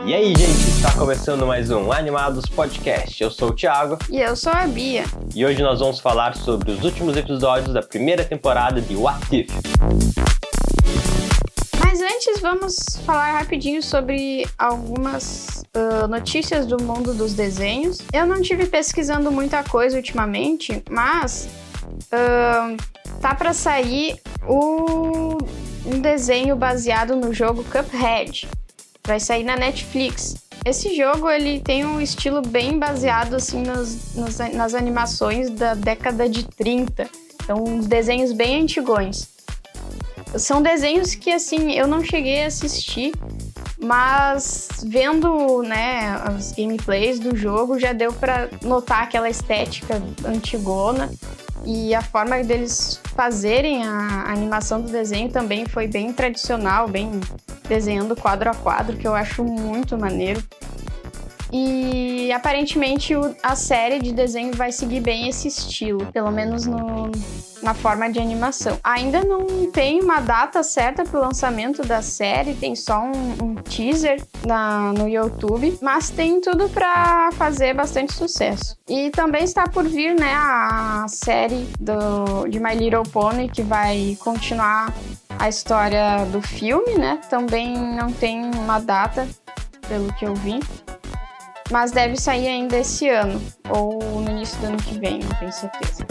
E aí, gente, está começando mais um Animados Podcast. Eu sou o Thiago. E eu sou a Bia. E hoje nós vamos falar sobre os últimos episódios da primeira temporada de What If. Mas antes, vamos falar rapidinho sobre algumas notícias do mundo dos desenhos. Eu não tive pesquisando muita coisa ultimamente, mas tá para sair um desenho baseado no jogo Cuphead. Vai sair na Netflix. Esse jogo ele tem um estilo bem baseado assim, nas animações da década de 30. Então, uns desenhos bem antigões. São desenhos que assim, eu não cheguei a assistir, mas vendo, né, as gameplays do jogo já deu pra notar aquela estética antigona. E a forma deles fazerem a animação do desenho também foi bem tradicional, bem desenhando quadro a quadro, que eu acho muito maneiro. E aparentemente a série de desenho vai seguir bem esse estilo, pelo menos na forma de animação. Ainda não tem uma data certa para o lançamento da série, tem só um teaser no YouTube, mas tem tudo para fazer bastante sucesso. E também está por vir, né, a série de My Little Pony, que vai continuar a história do filme, né? Também não tem uma data, pelo que eu vi. Mas deve sair ainda esse ano, ou no início do ano que vem, não tenho certeza.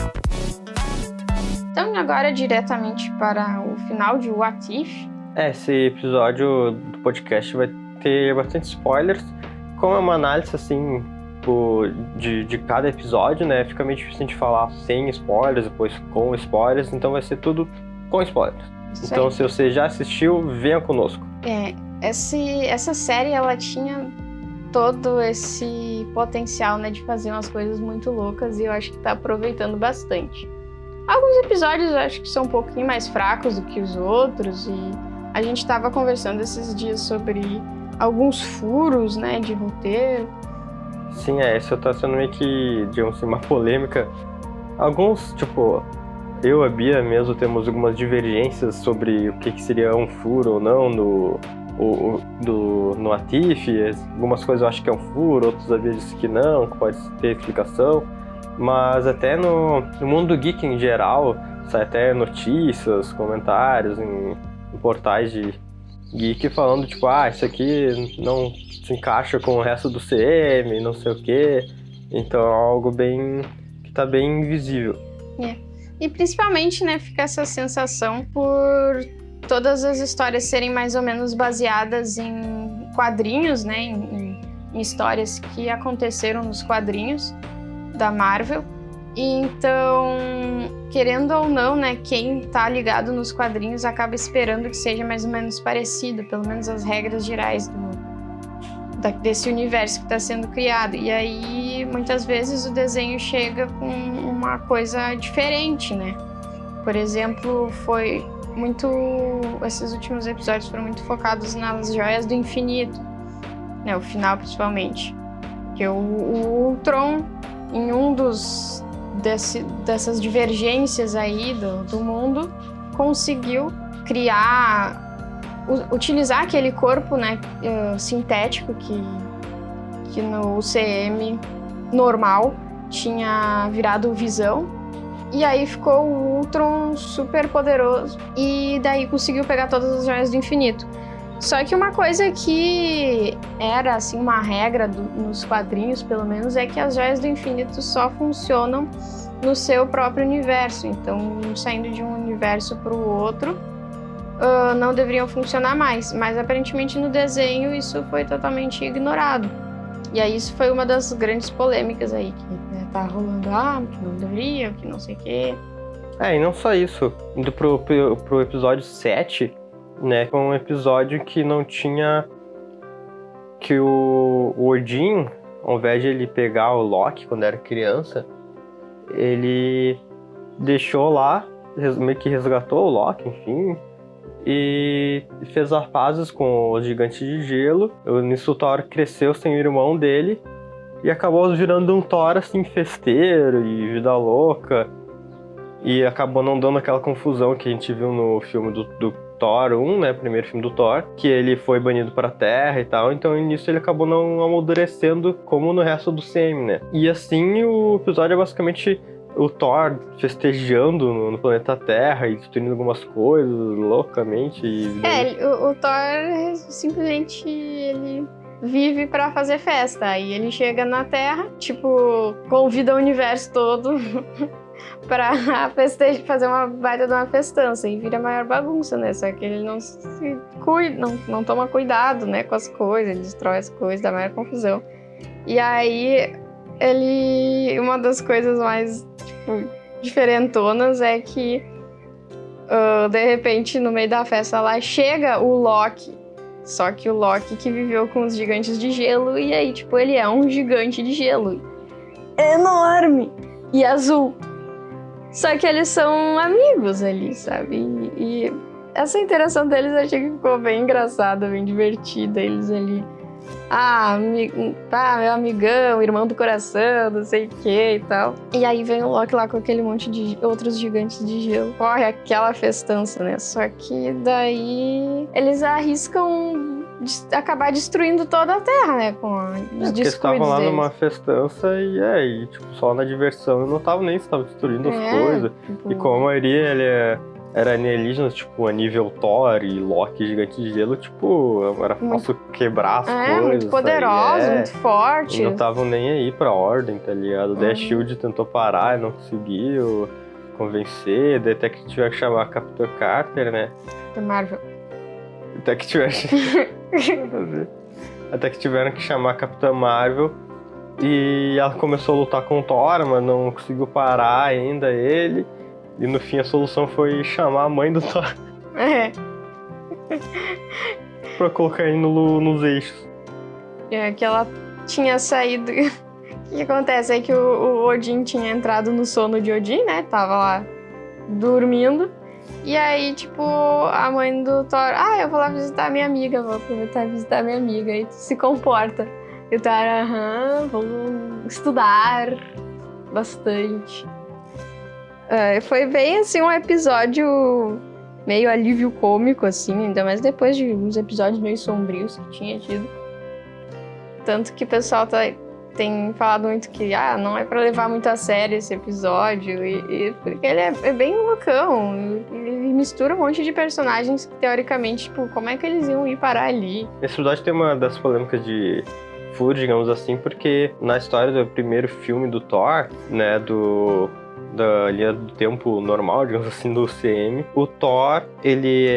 Então, agora diretamente para o final de What If. Esse episódio do podcast vai ter bastante spoilers. Como é uma análise, assim, de cada episódio, né? Fica meio difícil de falar sem spoilers, depois com spoilers, então vai ser tudo com spoilers. Isso então, aí. se você já assistiu, venha conosco. Essa série, ela tinha todo esse potencial, né, de fazer umas coisas muito loucas, e eu acho que tá aproveitando bastante. Alguns episódios eu acho que são um pouquinho mais fracos do que os outros, e a gente tava conversando esses dias sobre alguns furos, né, de roteiro. Sim, isso tá sendo meio que, digamos assim, uma polêmica. Alguns, tipo, eu e a Bia mesmo temos algumas divergências sobre o que seria um furo ou não no What If. Algumas coisas eu acho que é um furo, outros a Bia disse que não, que pode ter explicação. Mas até no mundo geek em geral, sai até notícias, comentários em portais de geek falando, tipo, isso aqui não se encaixa com o resto do CM, não sei o quê. Então é algo que tá bem invisível. E principalmente, né, fica essa sensação por todas as histórias serem mais ou menos baseadas em quadrinhos, né, em histórias que aconteceram nos quadrinhos da Marvel. E então, querendo ou não, né, quem tá ligado nos quadrinhos acaba esperando que seja mais ou menos parecido, pelo menos as regras gerais desse universo que está sendo criado. E aí, muitas vezes, o desenho chega com uma coisa diferente, né? Por exemplo, esses últimos episódios foram muito focados nas joias do infinito, né? O final, principalmente. Que o Ultron, em dessas divergências aí do mundo, conseguiu utilizar aquele corpo, né, sintético que no UCM normal tinha virado Visão. E aí ficou o Ultron super poderoso e daí conseguiu pegar todas as joias do infinito. Só que uma coisa que era assim uma regra nos quadrinhos, pelo menos, é que as joias do infinito só funcionam no seu próprio universo. Então, saindo de um universo para o outro, não deveriam funcionar mais. Mas aparentemente no desenho isso foi totalmente ignorado. E aí isso foi uma das grandes polêmicas aí que, né, tá rolando, que não deveria, que não sei o quê. E não só isso. Indo pro episódio 7, né, foi um episódio que não tinha... Que o Odin, ao invés de ele pegar o Loki quando era criança, ele deixou lá, meio que resgatou o Loki, enfim, e fez as pazes com os gigantes de gelo. Nisso o Thor cresceu sem o irmão dele e acabou virando um Thor assim, festeiro e vida louca, e acabou não dando aquela confusão que a gente viu no filme Thor 1, né, primeiro filme do Thor, que ele foi banido para a Terra e tal, então nisso ele acabou não amadurecendo como no resto do CM, né. E assim o episódio é basicamente o Thor festejando no planeta Terra e destruindo algumas coisas loucamente. O Thor simplesmente ele vive pra fazer festa. Aí ele chega na Terra, tipo, convida o universo todo pra fazer uma baita de uma festança e vira a maior bagunça, né? Só que ele não se cuida, não toma cuidado, né, com as coisas, ele destrói as coisas, dá maior confusão. E aí uma das coisas mais, tipo, diferentonas é que de repente no meio da festa lá chega o Loki. Só que o Loki que viveu com os gigantes de gelo, e aí, tipo, ele é um gigante de gelo. Enorme! E azul. Só que eles são amigos ali, sabe? E essa interação deles eu achei que ficou bem engraçada, bem divertida. Eles ali... meu amigão, irmão do coração, não sei o que e tal. E aí vem o Loki lá com aquele monte de outros gigantes de gelo. Corre aquela festança, né? Só que daí eles arriscam acabar destruindo toda a Terra, né? Com os descuidos deles. Porque estavam lá numa festança e tipo, só na diversão. Eu não tava nem se estavam destruindo as coisas. Tipo... E como a maioria era alienígenas, tipo, a nível Thor e Loki gigante de gelo, tipo, era fácil quebrar as coisas. Muito poderosos, muito fortes. E não estavam nem aí pra ordem, tá ligado? Daí a SHIELD tentou parar e não conseguiu convencer, daí até que tiver que chamar a Capitã Carter, né? Da Marvel. Até que tiveram que chamar a Capitã Marvel e ela começou a lutar com o Thor, mas não conseguiu parar ainda ele. E no fim a solução foi chamar a mãe do Thor. Pra colocar ele nos eixos. Que ela tinha saído... O que acontece é que o Odin tinha entrado no sono de Odin, né? Tava lá dormindo. E aí, tipo, a mãe do Thor... eu vou lá visitar minha amiga, vou aproveitar e visitar minha amiga. E tu se comporta. E o Thor, vamos estudar bastante. Foi bem, assim, um episódio meio alívio cômico, assim, ainda mais depois de uns episódios meio sombrios que tinha tido. Tanto que o pessoal tem falado muito que, não é pra levar muito a sério esse episódio, porque ele é bem loucão, ele mistura um monte de personagens que, teoricamente, tipo, como é que eles iam ir parar ali? Esse episódio tem uma das polêmicas de furo, digamos assim, porque na história do primeiro filme do Thor, né, da linha do tempo normal, digamos assim, do CM, o Thor, ele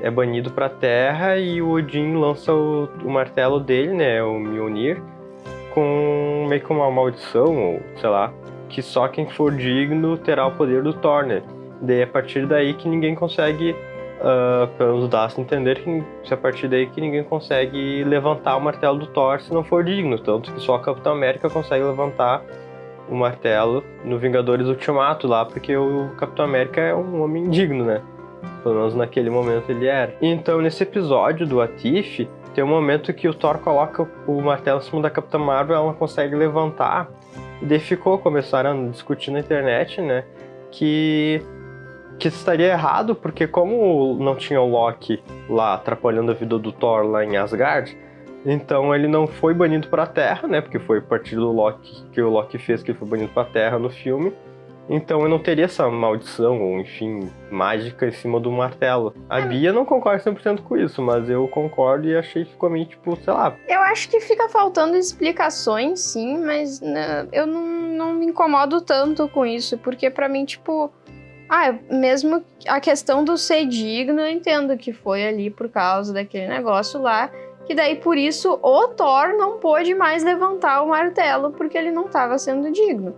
é banido pra Terra e o Odin lança o martelo dele, né, o Mjolnir, com meio que uma maldição, ou sei lá, que só quem for digno terá o poder do Thor, né. Daí a partir daí que ninguém consegue, pelo menos dá-se entender que a partir daí que ninguém consegue levantar o martelo do Thor se não for digno, tanto que só a Capitã América consegue levantar o martelo no Vingadores Ultimato lá, porque o Capitão América é um homem digno, né? Pelo menos naquele momento ele era. Então, nesse episódio do What If, tem um momento que o Thor coloca o martelo em cima da Capitã Marvel, ela não consegue levantar, e daí começaram a discutir na internet, né, que estaria errado, porque como não tinha o Loki lá atrapalhando a vida do Thor lá em Asgard, então ele não foi banido para a Terra, né? Porque foi a partir do Loki que o Loki fez que ele foi banido para a Terra no filme. Então eu não teria essa maldição, ou enfim, mágica em cima do martelo. A Bia não concorda 100% com isso, mas eu concordo e achei que ficou meio tipo, sei lá. Eu acho que fica faltando explicações, sim, mas eu não me incomodo tanto com isso, porque pra mim, tipo... mesmo a questão do ser digno, eu entendo que foi ali por causa daquele negócio lá, que daí por isso o Thor não pôde mais levantar o martelo porque ele não estava sendo digno.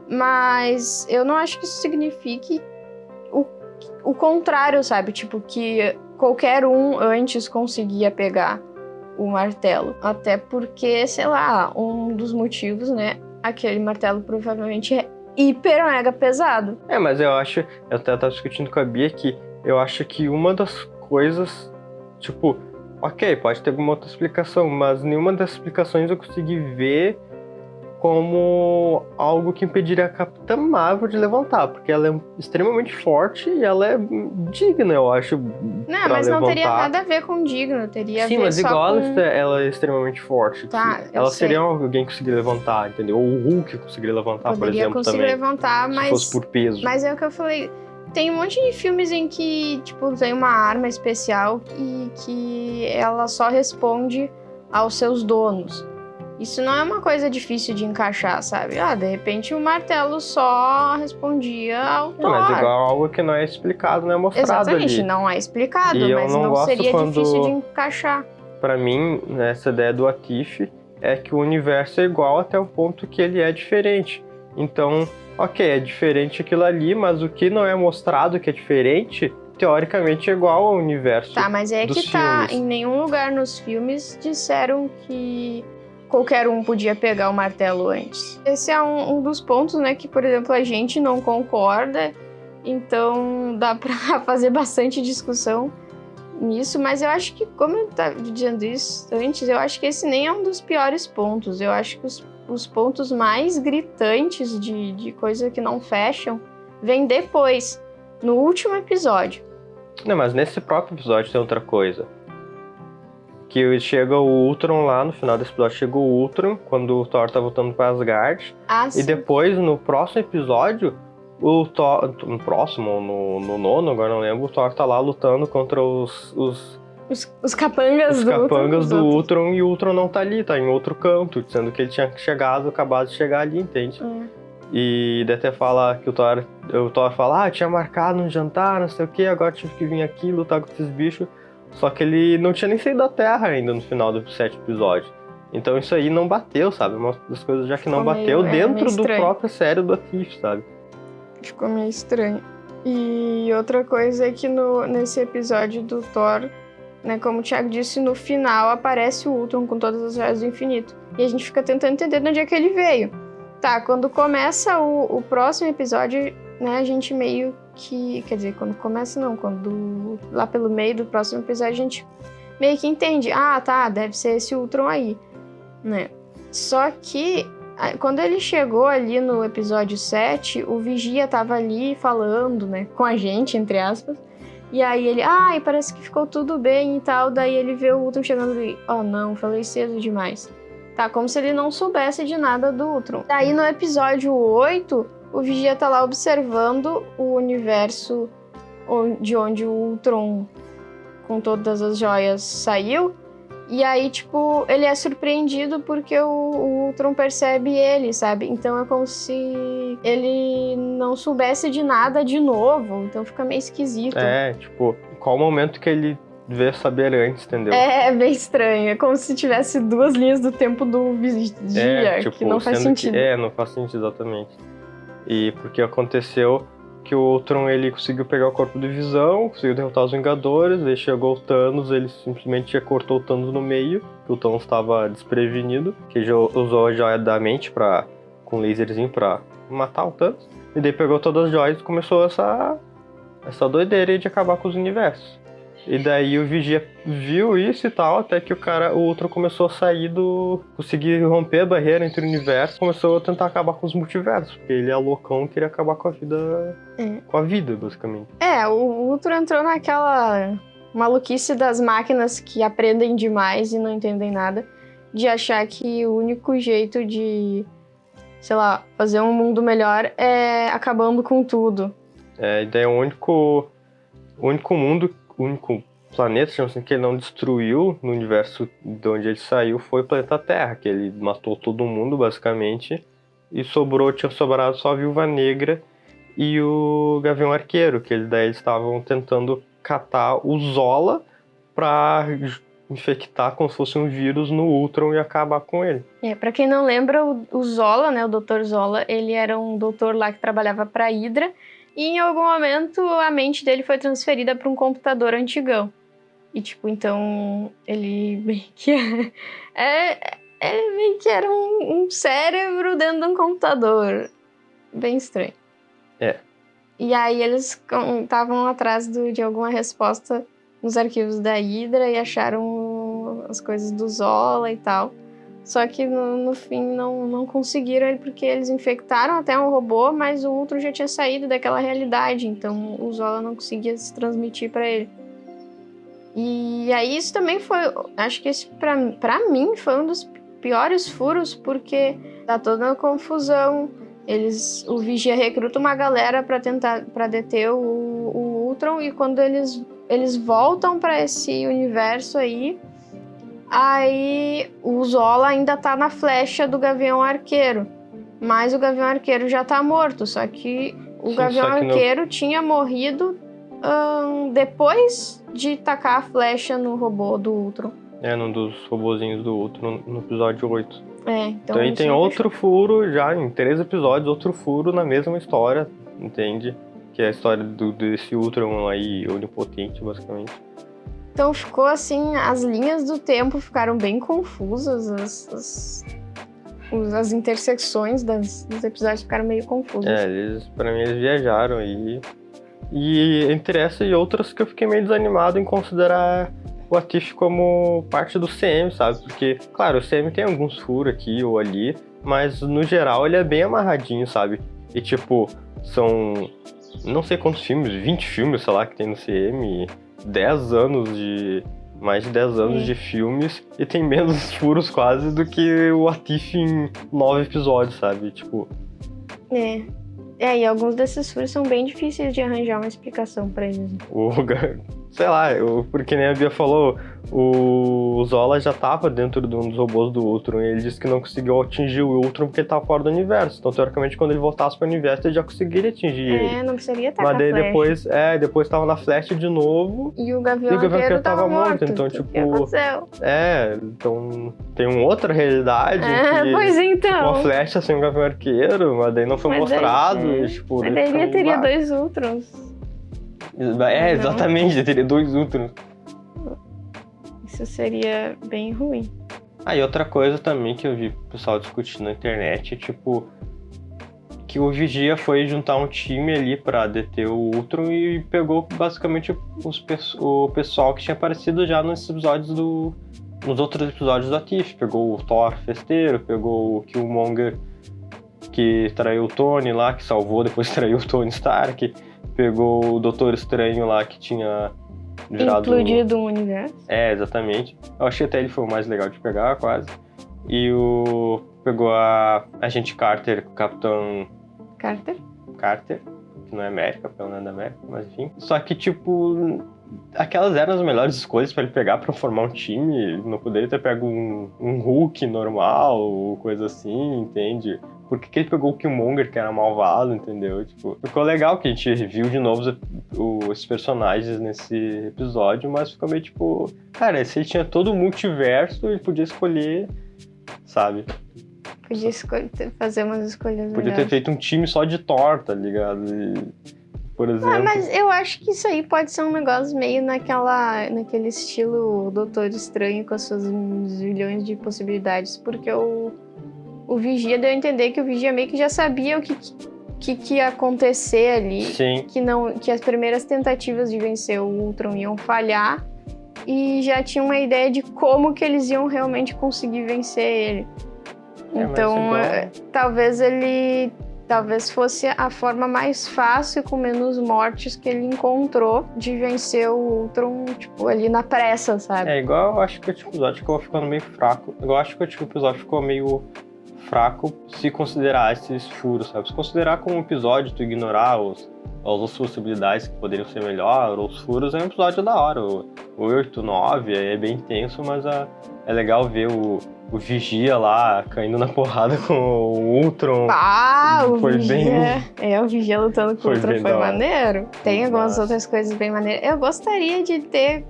Mas eu não acho que isso signifique o contrário, sabe? Tipo, que qualquer um antes conseguia pegar o martelo. Até porque, sei lá, um dos motivos, né? Aquele martelo provavelmente é hiper mega pesado. Mas eu acho, eu até tava discutindo com a Bia que eu acho que uma das coisas, tipo, ok, pode ter alguma outra explicação, mas nenhuma das explicações eu consegui ver como algo que impediria a Capitã Marvel de levantar, porque ela é extremamente forte e ela é digna, eu acho, Não, pra mas não levantar. teria nada a ver com digno, teria a Sim, ver mas só igual com... ela é extremamente forte. Tá, eu ela sei. seria alguém que conseguiria levantar, entendeu? Ou o Hulk conseguiria levantar, por Poderia exemplo, conseguir também. levantar, Se mas... fosse por peso. Mas é o que eu falei. Tem um monte de filmes em que, tipo, tem uma arma especial e que ela só responde aos seus donos. Isso não é uma coisa difícil de encaixar, sabe? De repente o martelo só respondia ao Thor. Mas igual algo que não é explicado, não é mostrado. Exatamente, ali. não é explicado, E eu mas não não gosto seria quando... difícil de encaixar. Pra mim, essa ideia do What If é que o universo é igual até o ponto que ele é diferente. Então, ok, é diferente aquilo ali, mas o que não é mostrado que é diferente, teoricamente é igual ao universo. Tá, mas é dos que tá, filmes. em nenhum lugar nos filmes disseram que qualquer um podia pegar o martelo antes. Esse é um dos pontos, né, que, por exemplo, a gente não concorda, então dá pra fazer bastante discussão nisso, mas eu acho que, como eu estava dizendo isso antes, eu acho que esse nem é um dos piores pontos. Eu acho que os pontos mais gritantes de coisa que não fecham vêm depois, no último episódio. Não, mas nesse próprio episódio tem outra coisa. Que chega o Ultron lá, no final desse episódio chega o Ultron, quando o Thor tá voltando pra Asgard. Sim. E depois, no próximo episódio, o Thor, no próximo ou no nono, agora não lembro, o Thor tá lá lutando contra os capangas do Ultron, e o Ultron não tá ali, tá em outro canto, sendo que ele tinha acabado de chegar ali, entende? E daí até fala que o Thor fala, tinha marcado um jantar, não sei o que, agora tive que vir aqui lutar com esses bichos. Só que ele não tinha nem saído da Terra ainda no final do 7º episódio. Então isso aí não bateu, sabe? Uma das coisas já que não bateu dentro do próprio série do What If, sabe? Ficou meio estranho. E outra coisa é que nesse episódio do Thor, né, como o Thiago disse, no final aparece o Ultron com todas as joias do infinito. E a gente fica tentando entender de onde é que ele veio. Tá, quando começa o próximo episódio, né, a gente meio que... Quer dizer, quando começa não, quando lá pelo meio do próximo episódio a gente meio que entende. Tá, deve ser esse Ultron aí, né? Só que quando ele chegou ali no episódio 7, o Vigia tava ali falando, né, com a gente, entre aspas. E aí ele, parece que ficou tudo bem e tal. Daí ele vê o Ultron chegando ali. Não, falei cedo demais. Tá, como se ele não soubesse de nada do Ultron. Daí no episódio 8, o Vigia tá lá observando o universo de onde o Ultron, com todas as joias, saiu. E aí, tipo, ele é surpreendido porque o Ultron percebe ele, sabe? Então é como se ele não soubesse de nada de novo. Então fica meio esquisito. Tipo, qual o momento que ele devia saber antes, entendeu? É bem estranho. É como se tivesse duas linhas do tempo do Vigia, tipo, que não faz sentido. Não faz sentido, exatamente. E porque aconteceu que o Ultron, ele conseguiu pegar o corpo de Visão, conseguiu derrotar os Vingadores, aí chegou o Thanos, ele simplesmente cortou o Thanos no meio, que o Thanos estava desprevenido, que usou a joia da mente com um laserzinho pra matar o Thanos, e daí pegou todas as joias e começou essa doideira aí de acabar com os universos. E daí o Vigia viu isso e tal, até que o Ultron começou a sair conseguir romper a barreira entre o universo, começou a tentar acabar com os multiversos, porque ele é loucão e queria acabar com a vida. Com a vida, basicamente. O Ultron entrou naquela maluquice das máquinas que aprendem demais e não entendem nada, de achar que o único jeito de, sei lá, fazer um mundo melhor é acabando com tudo. E daí o único mundo, o único planeta, assim, que ele não destruiu no universo de onde ele saiu foi o planeta Terra, que ele matou todo mundo, basicamente, e tinha sobrado só a Viúva Negra e o Gavião Arqueiro, que daí eles estavam tentando catar o Zola pra infectar como se fosse um vírus no Ultron e acabar com ele. Pra quem não lembra, o Zola, né, o Dr. Zola, ele era um doutor lá que trabalhava pra Hydra, e em algum momento a mente dele foi transferida para um computador antigão. E tipo, então ele meio que meio que era um cérebro dentro de um computador. Bem estranho. E aí eles estavam atrás de alguma resposta nos arquivos da Hydra e acharam as coisas do Zola e tal. Só que no fim não conseguiram ele porque eles infectaram até um robô, mas o Ultron já tinha saído daquela realidade, então o Zola não conseguia se transmitir pra ele. E aí isso também foi, acho que esse pra mim foi um dos piores furos, porque tá toda uma confusão. O Vigia recruta uma galera pra deter o Ultron, e quando eles voltam pra esse universo aí o Zola ainda tá na flecha do Gavião Arqueiro, mas o Gavião Arqueiro já tá morto, só que o Gavião Arqueiro tinha morrido depois de tacar a flecha no robô do Ultron. Num dos robozinhos do Ultron, no episódio 8. Então aí tem outro furo já, em 3 episódios, outro furo na mesma história, entende? Que é a história desse Ultron aí, onipotente, basicamente. Então ficou assim, as linhas do tempo ficaram bem confusas, as intersecções dos episódios ficaram meio confusas. Pra mim eles viajaram aí. E entre essa e outras que eu fiquei meio desanimado em considerar o What If como parte do CM, sabe? Porque, claro, o CM tem alguns furos aqui ou ali, mas no geral ele é bem amarradinho, sabe? E tipo, são não sei quantos filmes, 20 filmes, sei lá, que tem no CM, mais de 10 anos de filmes, e tem menos furos quase do que o What If em 9 episódios, sabe? Tipo... E alguns desses furos são bem difíceis de arranjar uma explicação pra eles. Sei lá, porque nem a Bia falou, o Zola já tava dentro de um dos robôs do Ultron, e ele disse que não conseguiu atingir o Ultron porque ele tava fora do universo. Então, teoricamente, quando ele voltasse pro universo, ele já conseguiria atingir ele. Não precisaria estar Mas daí depois tava na flecha de novo. E o Gavião Arqueiro tava morto. Então, tipo... então tem uma outra realidade. Pois então. Uma flecha sem o Gavião Arqueiro, mas daí não foi mostrado. Mas daí teria 2 Ultrons. Exatamente, teria 2 Ultrons. Isso seria bem ruim. E outra coisa também que eu vi o pessoal discutindo na internet, tipo, que o Vigia foi juntar um time ali pra deter o Ultron e pegou basicamente o pessoal que tinha aparecido já nos outros episódios do What If. Pegou o Thor festeiro, pegou o Killmonger que traiu o Tony lá, que salvou, depois traiu o Tony Stark. Pegou o Doutor Estranho lá, que tinha virado... Implodido o universo. Exatamente. Eu achei até ele foi o mais legal de pegar, quase. E pegou a Agente Carter, o Capitão... Carter, que não é América, pelo menos da América, mas enfim. Só que, tipo, aquelas eram as melhores escolhas pra ele pegar pra formar um time. Ele não poderia ter pego um Hulk normal, ou coisa assim, entende? Por que ele pegou o Killmonger, que era malvado, entendeu? Tipo, ficou legal que a gente reviu de novo os personagens nesse episódio, mas ficou meio tipo... Cara, se ele tinha todo o multiverso, ele podia escolher, sabe? Podia fazer umas escolhas Podia ter feito um time só de Thor, tá ligado? Por exemplo... mas eu acho que isso aí pode ser um negócio meio naquele estilo Doutor Estranho, com as suas milhões de possibilidades, porque o Vigia deu a entender que o Vigia meio que já sabia o que ia acontecer ali. Sim. Que as primeiras tentativas de vencer o Ultron iam falhar, e já tinha uma ideia de como que eles iam realmente conseguir vencer ele. Então, talvez fosse a forma mais fácil, com menos mortes, que ele encontrou de vencer o Ultron, tipo, ali na pressa, sabe? Igual eu acho que o episódio ficou ficando meio fraco. Eu acho que o episódio ficou meio fraco se considerar esses furos, sabe? Se considerar como um episódio, tu ignorar as possibilidades que poderiam ser melhor, os furos, é um episódio da hora. O 8, 9 é bem intenso, mas é legal ver o Vigia lá caindo na porrada com o Ultron. O Vigia. O Vigia lutando com o Ultron foi maneiro. Tem algumas outras coisas bem maneiras. Eu gostaria de ter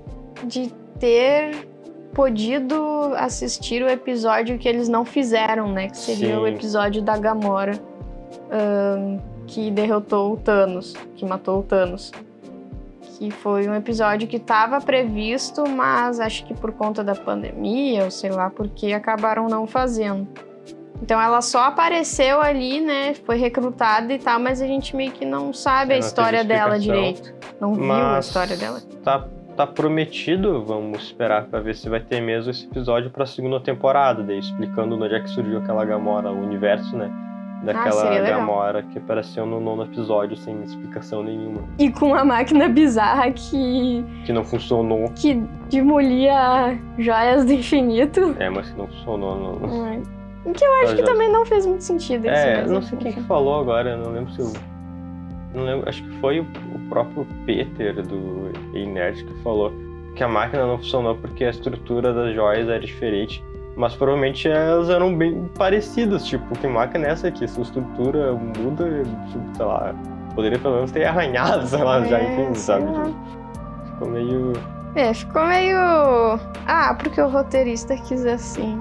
podido assistir o episódio que eles não fizeram, né? Que seria o episódio da Gamora, que derrotou o Thanos, que matou o Thanos. Que foi um episódio que estava previsto, mas acho que por conta da pandemia, ou sei lá, porque acabaram não fazendo. Então ela só apareceu ali, né? Foi recrutada e tal, mas a gente meio que não sabe a história dela direito. Não viu a história dela. tá prometido, vamos esperar pra ver se vai ter mesmo esse episódio pra segunda temporada, daí explicando onde é que surgiu aquela Gamora, o universo, né? Daquela Gamora que apareceu no 9º episódio sem explicação nenhuma. E com uma máquina bizarra que não funcionou. Que demolia joias do infinito. Mas que não funcionou. Não. Que eu acho que também não fez muito sentido. Não sei quem que falou agora, não lembro se não lembro, acho que foi o próprio Peter do Ei Nerd que falou que a máquina não funcionou porque a estrutura das joias era diferente. Mas provavelmente elas eram bem parecidas, tipo, que máquina é essa aqui? Se a estrutura muda, sei lá, poderia pelo menos ter arranhado, sei lá, já, enfim, sabe? Ficou meio... ficou meio... porque o roteirista quis assim.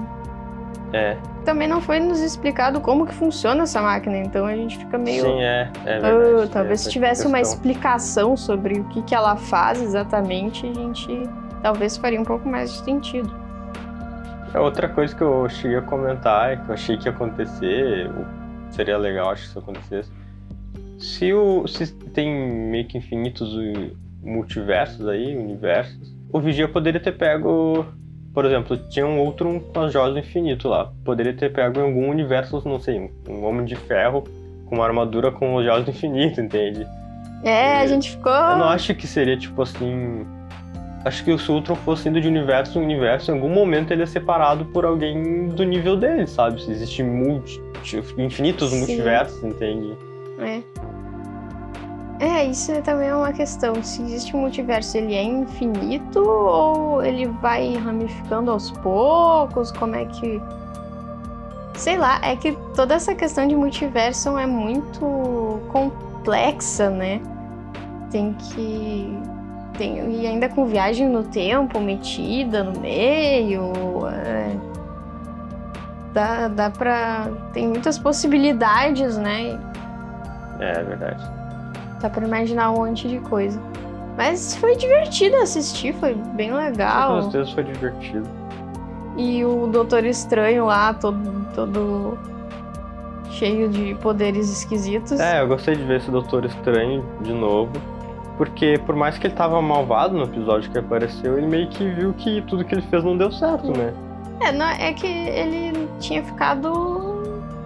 Também não foi nos explicado como que funciona essa máquina, então a gente fica meio... Sim, é verdade. Talvez se tivesse uma explicação sobre o que ela faz exatamente, a gente talvez faria um pouco mais de sentido. Outra coisa que eu cheguei a comentar, que eu achei que ia acontecer, seria legal, acho que isso acontecesse, se tem meio que infinitos multiversos aí, universos, o Vigia poderia ter pego, por exemplo, tinha um outro com as joias do infinito lá, poderia ter pego em algum universo, não sei, um Homem de Ferro com uma armadura com as joias do infinito, entende? A gente ficou... Eu não acho que seria tipo assim... Acho que se o Ultron fosse indo de universo em universo, em algum momento ele é separado por alguém do nível dele, sabe? Se existem infinitos multiversos, entende? Isso também é uma questão. Se existe um multiverso, ele é infinito ou ele vai ramificando aos poucos? Como é que... Sei lá, é que toda essa questão de multiverso é muito complexa, né? E ainda com viagem no tempo metida no meio. Dá pra... Tem muitas possibilidades, né? É verdade. Dá pra imaginar um monte de coisa. Mas foi divertido assistir, foi bem legal. Com certeza foi divertido. E o Doutor Estranho lá, todo cheio de poderes esquisitos. Eu gostei de ver esse Doutor Estranho de novo. Porque por mais que ele tava malvado no episódio que apareceu, ele meio que viu que tudo que ele fez não deu certo, né? É que ele tinha ficado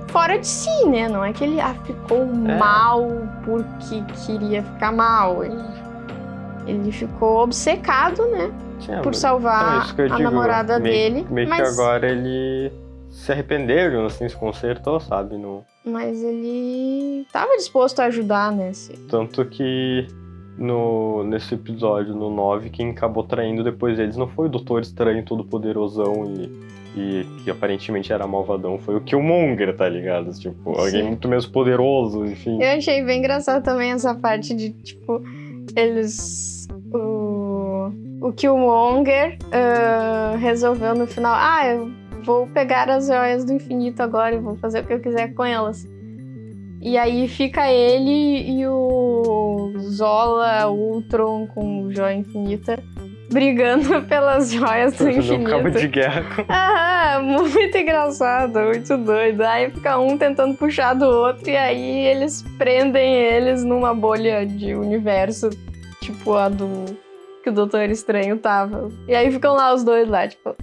fora de si, né? Não é que ele ficou mal porque queria ficar mal. Ele ficou obcecado, né? Por salvar a namorada dele. Meio que agora ele se arrependeu, assim, se consertou, sabe? Mas ele tava disposto a ajudar, né? Tanto que... Nesse episódio, no 9, quem acabou traindo depois deles não foi o Doutor Estranho todo poderosão e que aparentemente era malvadão, foi o Killmonger, tá ligado? Tipo, alguém muito menos poderoso, enfim. Eu achei bem engraçado também essa parte de, tipo, eles... O Killmonger resolveu no final, eu vou pegar as joias do infinito agora e vou fazer o que eu quiser com elas. E aí fica ele e o Zola Ultron com joia infinita brigando pelas joias do infinito. Um cabo de guerra. Muito engraçado, muito doido. Aí fica um tentando puxar do outro e aí eles prendem eles numa bolha de universo, tipo a do que o Doutor Estranho tava. E aí ficam lá os dois lá, tipo...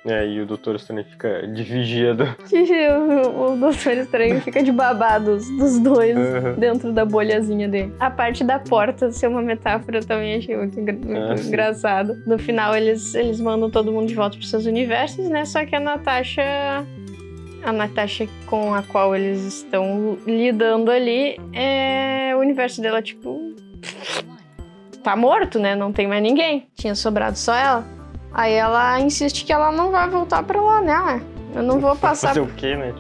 E o Doutor Estranho fica de vigia O Doutor Estranho fica de babados dos dois dentro da bolhazinha dele. A parte da porta ser uma metáfora também achei muito engraçado. No final eles mandam todo mundo de volta pros seus universos, né? Só que a Natasha com a qual eles estão lidando ali, o universo dela, tipo... tá morto, né? Não tem mais ninguém. Tinha sobrado só ela. Aí ela insiste que ela não vai voltar pra lá, né? Eu não vou passar... Fazer o quê, né?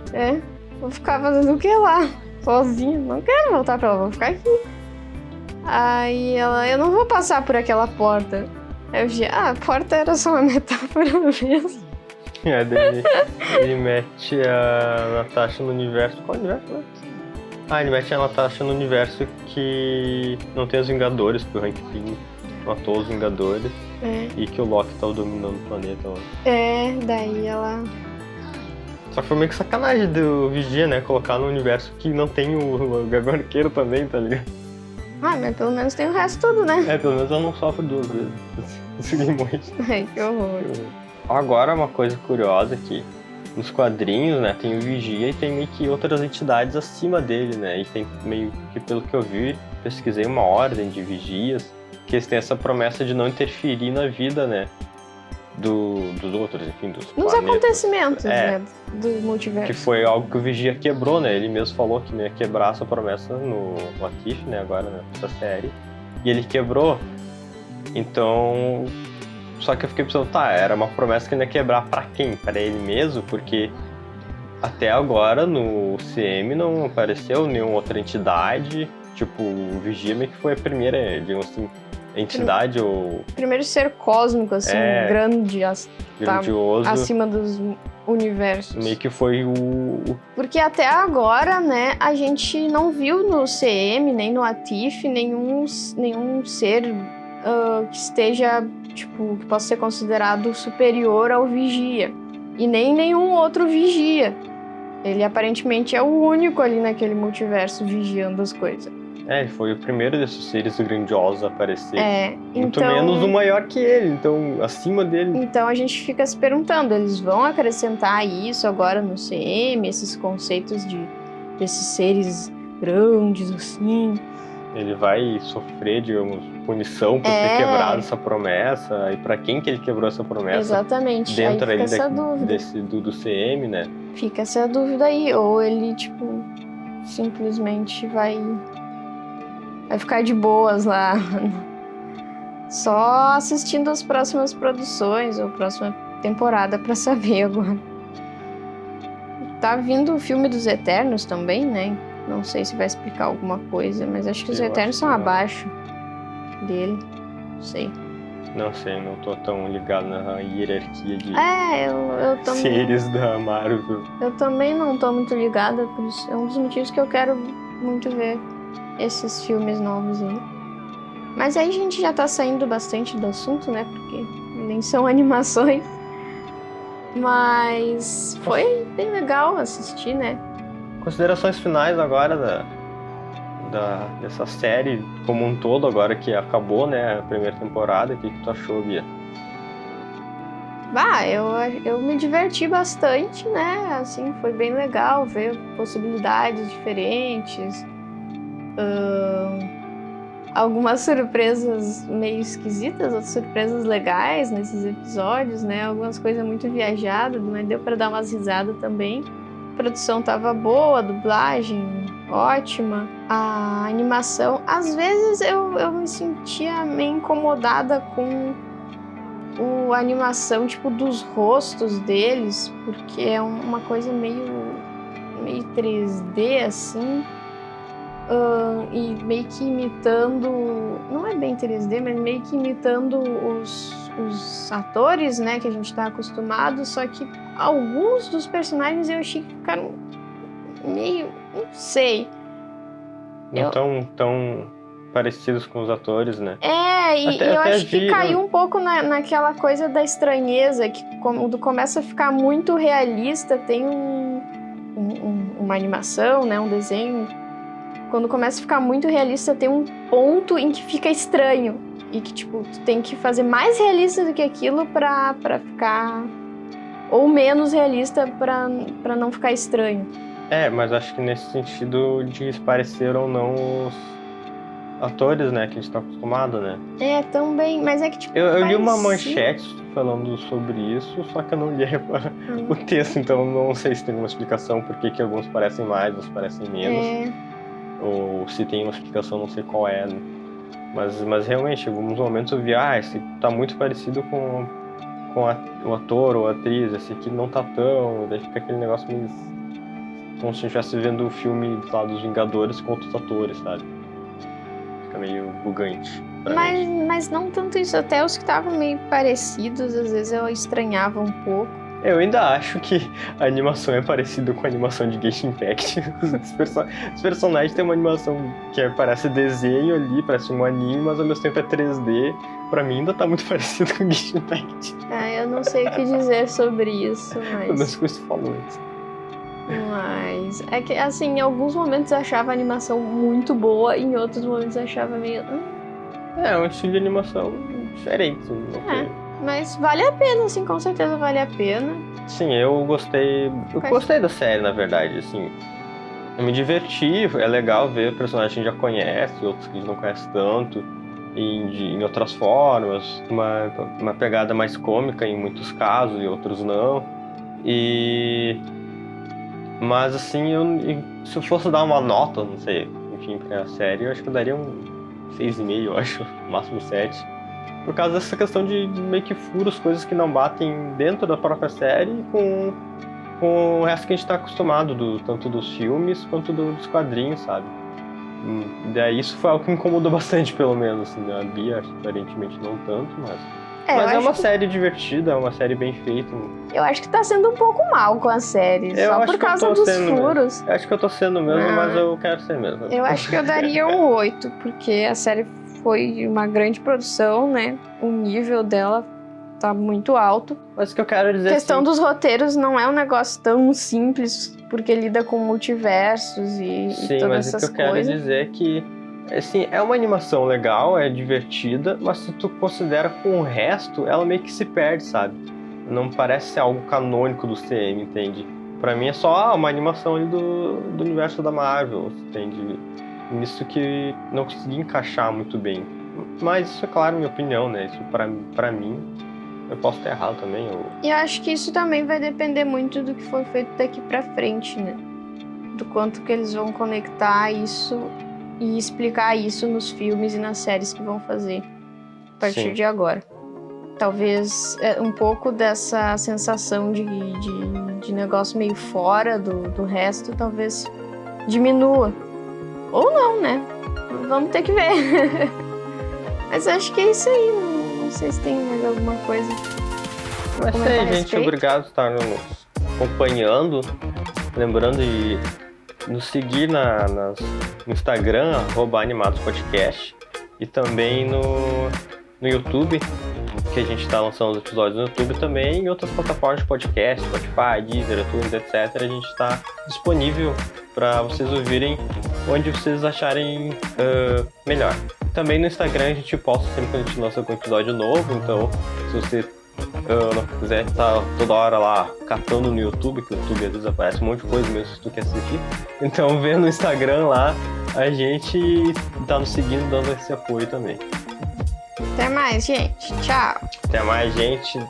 Vou ficar fazendo o que lá? Sozinha. Não quero voltar pra lá, vou ficar aqui. Aí ela... Eu não vou passar por aquela porta. Aí eu disse, a porta era só uma metáfora mesmo. Daí ele mete a Natasha no universo... Qual universo, né? Ele mete a Natasha no universo que não tem os Vingadores, porque o Hank Pym matou os Vingadores. E que o Loki tava dominando o planeta lá. Daí ela... Só que foi meio que sacanagem do Vigia, né? Colocar no universo que não tem o Gavião Arqueiro também, tá ligado? Ah, mas pelo menos tem o resto tudo, né? Pelo menos ela não sofre 2 vezes. Consegui morrer. Ai, que horror. Agora, uma coisa curiosa aqui. Nos quadrinhos, né, tem o Vigia e tem meio que outras entidades acima dele, né? E tem meio que, pelo que eu vi, pesquisei uma ordem de vigias, que eles têm essa promessa de não interferir na vida, né? Dos outros, enfim, dos Nos planetas. acontecimentos, né, do multiverso. Que foi algo que o Vigia quebrou, né? Ele mesmo falou que não ia quebrar essa promessa no Atif, né? Agora, nessa série. E ele quebrou. Então... Só que eu fiquei pensando, era uma promessa que ele ia quebrar pra quem? Pra ele mesmo? Porque até agora no CM não apareceu nenhuma outra entidade. Tipo, o Vigia meio que foi a primeira, digamos assim, entidade ou... Primeiro ser cósmico, assim, grandioso. Acima dos universos. Meio que foi o... Porque até agora, né, a gente não viu no CM, nem no Atif, nenhum ser que esteja, tipo, que possa ser considerado superior ao Vigia. E nem nenhum outro Vigia. Ele aparentemente é o único ali naquele multiverso vigiando as coisas. Ele foi o primeiro desses seres grandiosos a aparecer. Muito então, menos o maior que ele, então acima dele. Então a gente fica se perguntando, eles vão acrescentar isso agora no CM, esses conceitos desses seres grandes, assim? Ele vai sofrer, digamos, punição por ter quebrado essa promessa. E pra quem que ele quebrou essa promessa? Exatamente. Dentro aí fica ali do CM, né? Fica essa dúvida aí. Ou ele, tipo, simplesmente vai ficar de boas lá, só assistindo as próximas produções ou próxima temporada pra saber agora. Tá vindo o filme dos Eternos também, né? Não sei se vai explicar alguma coisa, mas acho que os Eternos são abaixo dele. Não sei. Não sei, não tô tão ligado na hierarquia de eu também, seres da Marvel. Eu também não tô muito ligada, por isso é um dos motivos que eu quero muito ver esses filmes novos aí. Mas aí a gente já tá saindo bastante do assunto, né? Porque nem são animações. Mas foi bem legal assistir, né? Considerações finais agora dessa série como um todo, agora que acabou, né, a primeira temporada. O que tu achou, Bia? Eu me diverti bastante, né? Assim, foi bem legal ver possibilidades diferentes. Algumas surpresas meio esquisitas, outras surpresas legais nesses episódios, né? Algumas coisas muito viajadas, mas deu pra dar umas risadas também. A produção tava boa, a dublagem ótima, a animação. Às vezes eu me sentia meio incomodada com a animação, tipo, dos rostos deles, porque é uma coisa meio 3D, assim. E meio que imitando, não é bem 3D, mas meio que imitando os atores, né, que a gente tá acostumado, só que alguns dos personagens eu achei que ficaram meio, não sei. Não tão parecidos com os atores, né? Eu acho que caiu um pouco naquela coisa da estranheza, que quando começa a ficar muito realista, tem uma animação, né, um desenho. Quando começa a ficar muito realista, tem um ponto em que fica estranho. E que, tipo, tu tem que fazer mais realista do que aquilo pra ficar... Ou menos realista pra não ficar estranho. Mas acho que nesse sentido de se parecer ou não os atores, né, que a gente tá acostumado, né? Também, mas é que, tipo... Eu li uma manchete falando sobre isso, só que eu não li o texto, então não sei se tem uma explicação por que alguns parecem mais, outros parecem menos. Ou se tem uma explicação, não sei qual é, né? Mas realmente, em alguns momentos eu vi, esse tá muito parecido com o ator ou a atriz, esse aqui não tá tão, daí fica aquele negócio meio como se a gente estivesse vendo o filme lá dos Vingadores com outros atores, sabe? Fica meio bugante. Mas não tanto isso, até os que estavam meio parecidos, às vezes eu estranhava um pouco. Eu ainda acho que a animação é parecida com a animação de Genshin Impact. Os personagens têm uma animação que parece desenho ali, parece um anime, mas ao mesmo tempo é 3D. Pra mim ainda tá muito parecido com Genshin Impact. Eu não sei o que dizer sobre isso, mas... Pelo menos com isso falou isso. Mas é que, assim, em alguns momentos eu achava a animação muito boa, em outros momentos eu achava meio... É um estilo de animação diferente. Ok. Mas vale a pena, assim, com certeza vale a pena. Sim, eu gostei. Eu gostei da série, na verdade, assim. Eu me diverti, é legal ver personagens que a gente já conhece, outros que a gente não conhece tanto, em outras formas, uma pegada mais cômica em muitos casos, e outros não. Mas assim, se eu fosse dar uma nota, não sei, enfim, pra série, eu acho que eu daria um 6,5, eu acho, máximo 7. Por causa dessa questão de meio que furos, coisas que não batem dentro da própria série com o resto que a gente tá acostumado, tanto dos filmes quanto dos quadrinhos, sabe? Daí isso foi algo que me incomodou bastante, pelo menos, assim, a Bia, aparentemente não tanto, mas é uma série divertida, é uma série bem feita. Eu acho que tá sendo um pouco mal com a série, só por causa dos furos. Eu acho que eu tô sendo mesmo, mas eu quero ser mesmo. Eu acho que eu daria um 8, porque a série foi uma grande produção, né? O nível dela tá muito alto. Mas o que eu quero dizer... A questão dos roteiros não é um negócio tão simples, porque lida com multiversos e todas essas coisas. Sim, mas o que eu quero dizer é que, assim, é uma animação legal, é divertida, mas se tu considera com o resto, ela meio que se perde, sabe? Não parece ser algo canônico do CM, entende? Pra mim é só uma animação ali do universo da Marvel, entende? Nisso que não consegui encaixar muito bem. Mas isso é claro, minha opinião, né? Isso pra mim, eu posso estar errado também. E eu acho que isso também vai depender muito do que for feito daqui pra frente, né? Do quanto que eles vão conectar isso e explicar isso nos filmes e nas séries que vão fazer a partir de agora. Talvez um pouco dessa sensação de negócio meio fora do resto, talvez diminua. Ou não, né? Vamos ter que ver. Mas acho que é isso aí. Não sei se tem mais alguma coisa. Mas é isso aí, gente. Obrigado por estar nos acompanhando. Lembrando de nos seguir no Instagram, @animadospodcast. E também no YouTube, que a gente está lançando os episódios no YouTube também, e outras plataformas de podcast, Spotify, Deezer, iTunes, etc. A gente está disponível para vocês ouvirem onde vocês acharem melhor. Também no Instagram a gente posta sempre que a gente lança algum episódio novo, então se você não quiser estar toda hora lá catando no YouTube, que o YouTube às vezes aparece um monte de coisa mesmo se tu quer assistir, então vê no Instagram lá, a gente tá nos seguindo, dando esse apoio também. Até mais, gente. Tchau. Até mais, gente.